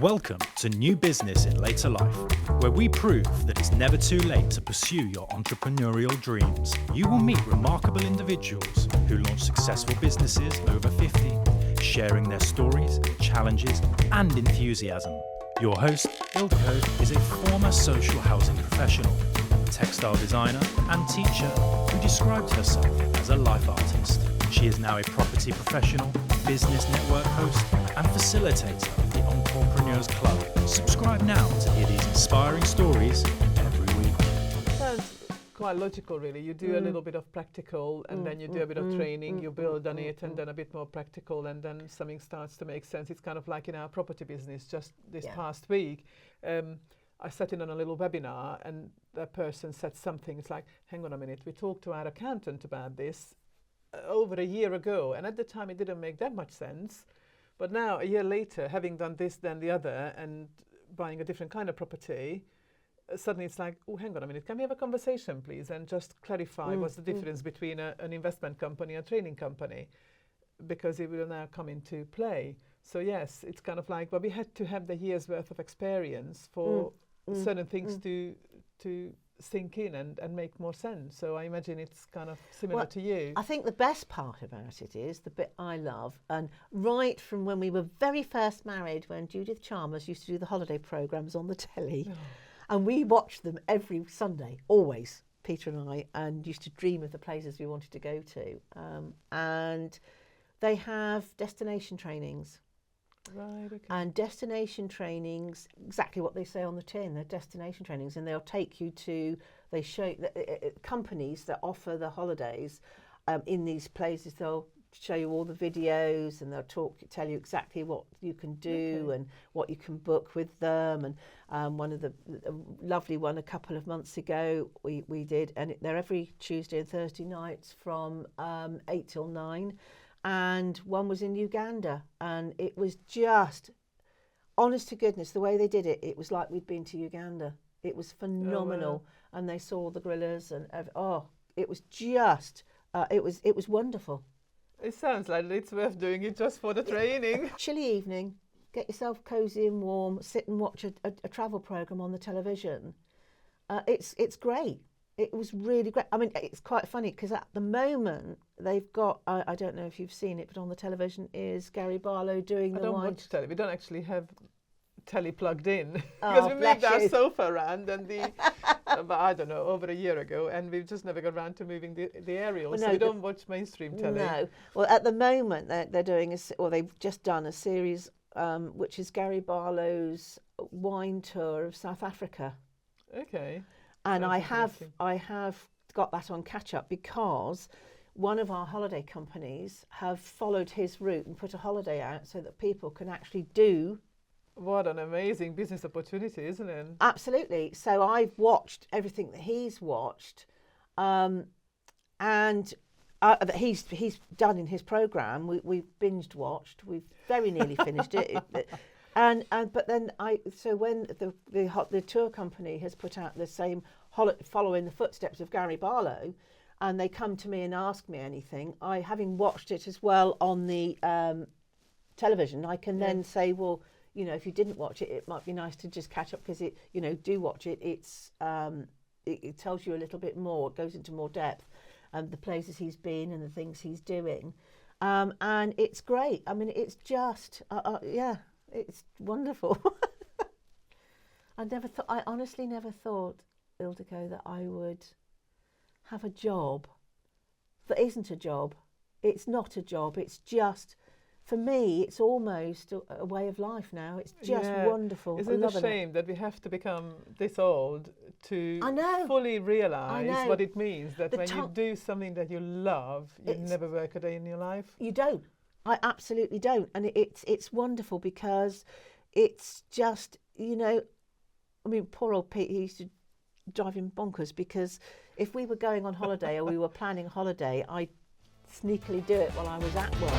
Welcome to New Business in Later Life, where we prove that it's never too late to pursue your entrepreneurial dreams. You will meet remarkable individuals who launch successful businesses over 50, sharing their stories, challenges, and enthusiasm. Your host, lldiko, is a former social housing professional, textile designer, and teacher who described herself as a life artist. She is now a property professional, business network host, and facilitator of the Entrepreneurs Club. Subscribe now to hear these inspiring stories every week. Sounds quite logical, really. You do a little bit of practical, and then you do a bit of training, you build on it, and then a bit more practical, and then something starts to make sense. It's kind of like in our property business just this past week. I sat in on a little webinar, and that person said something. It's like, hang on a minute, we talked to our accountant about this over a year ago, and at the time it didn't make that much sense. But now, a year later, having done this, then the other, and buying a different kind of property, suddenly it's like, oh, hang on a minute, can we have a conversation, please, and just clarify what's the difference between an investment company and a training company, because it will now come into play. So yes, it's kind of like, but we had to have the year's worth of experience for certain things to sink in and make more sense. So I imagine it's kind of similar to you. I think the best part about it is the bit I love, and right from when we were very first married, when Judith Chalmers used to do the holiday programmes on the telly, and we watched them every Sunday, always, Peter and I, and used to dream of the places we wanted to go to. And they have destination trainings. Right, okay. And destination trainings, exactly what they say on the tin, they're destination trainings, and they'll take you to, they show companies that offer the holidays in these places. They'll show you all the videos, and they'll tell you exactly what you can do and what you can book with them. And one of the lovely one a couple of months ago we did, and they're every Tuesday and Thursday nights from 8 till 9. And one was in Uganda, and it was just, honest to goodness, the way they did it, it was like we'd been to Uganda. It was phenomenal. Oh, wow. And they saw the gorillas, and it was just, it was wonderful. It sounds like it's worth doing it just for the training. Chilly evening, get yourself cosy and warm, sit and watch a travel programme on the television. It's great. It was really great. I mean, it's quite funny because at the moment they've got, I don't know if you've seen it, but on the television is Gary Barlow doing the wine. I don't watch telly. We don't actually have telly plugged in because we moved our sofa around and but I don't know, over a year ago, and we've just never got around to moving the aerial. Well, so we don't watch mainstream telly. No. Well, at the moment they're doing they've just done a series which is Gary Barlow's wine tour of South Africa. Okay. And I have got that on catch up because one of our holiday companies have followed his route and put a holiday out so that people can actually do. What an amazing business opportunity, isn't it? Absolutely. So I've watched everything that he's watched, and that he's done in his programme. We've binged watched. We've very nearly finished it. But then when the tour company has put out the same following the footsteps of Gary Barlow, and they come to me and ask me anything, having watched it as well on the television, I can then say, well, if you didn't watch it, it might be nice to just catch up because do watch it. It tells you a little bit more. It goes into more depth and the places he's been and the things he's doing, and it's great. I mean, it's just it's wonderful. I honestly never thought, lldiko, that I would have a job that isn't a job. It's not a job. It's just, for me, it's almost a way of life now. It's just wonderful. Isn't it a shame that we have to become this old to fully realise what it means, that when you do something that you love, you never work a day in your life? You don't. I absolutely don't. And it's wonderful because it's just, I mean, poor old Pete, he used to drive him bonkers because if we were going on holiday or we were planning a holiday, I'd sneakily do it while I was at work.